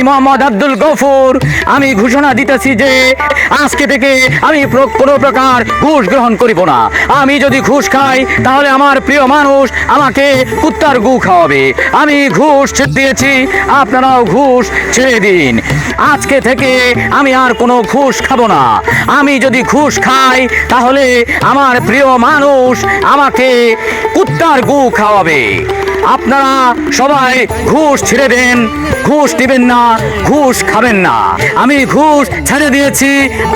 মোহাম্মদ আব্দুল গফুর আমি ঘোষণা দিতেছি যে আজকে থেকে আমি কোনো প্রকার ঘুষ গ্রহণ করিব না। আমি যদি ঘুষ খাই তাহলে আমার প্রিয় মানুষ আমাকে কুত্তার গু খাওয়াবে। আমি ঘুষ ছেড়ে দিয়েছি, আপনারাও ঘুষ ছেড়ে দিন। আজকে থেকে আমি আর কোনো ঘুষ খাবো না। আমি যদি ঘুষ খাই তাহলে আমার প্রিয় মানুষ আমাকে কুত্তার গু খাওয়াবে। আপনারা সবাই ঘুষ ছেড়ে দেন, ঘুষ দিবেন না, ঘুষ খাবেন না। আমি ঘুষ ছেড়ে দিয়েছি,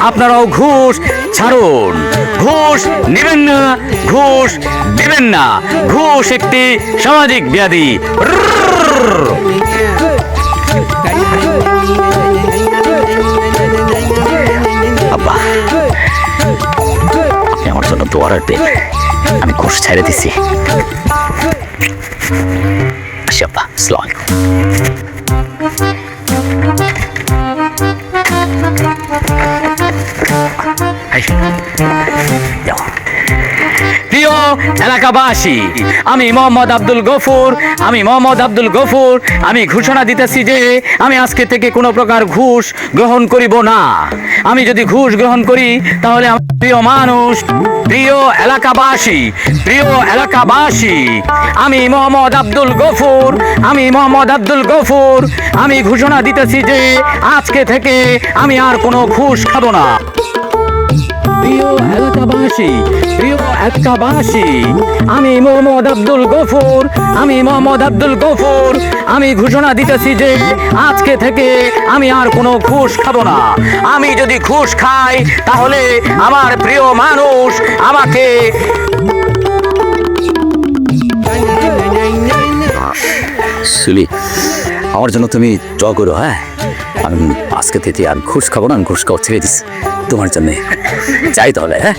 আপনারাও ঘুষ ছাড়ুন। ঘুষ নেবেন না, ঘুষ দিবেন না। ঘুষ একটি সামাজিক ব্যাধি। আব্বা, আপনি আমার জন্য দোয়া রাখবেন। আমি ঘুষ ছেড়ে দিছি। আব্বা, আসসালামু আলাইকুম। প্রিয় এলাকাবাসী, আমি মোহাম্মদ আব্দুল গফুর আমি ঘোষণা দিতেছি যে আমি আজকে থেকে কোনো প্রকার ঘুষ গ্রহণ করিব না। আমি যদি ঘুষ গ্রহণ করি তাহলে আমার প্রিয় মানুষ, প্রিয় এলাকাবাসী, আমি মোহাম্মদ আব্দুল গফুর আমি ঘোষণা দিতেছি যে আজকে থেকে আমি আর কোনো ঘুষ খাবো না। প্রিয় এলাকাবাসী, আমি মোহাম্মদ আব্দুল গফুর আমি ঘোষণা দিতেছি যে আজকে থেকে আমি আর কোনো ঘুষ খাবো না। আমি যদি ঘুষ খাই তাহলে আমার প্রিয় মানুষ আমাকে সুলি, আমার জন্য তুমি দোয়া করো। হ্যাঁ, আমি আজকে থেকে আর ঘুষ খাবো না, আমি ঘুষ খাওয়া ছেড়ে দিচ্ছি তোমার জন্য। যাই তাহলে। হ্যাঁ।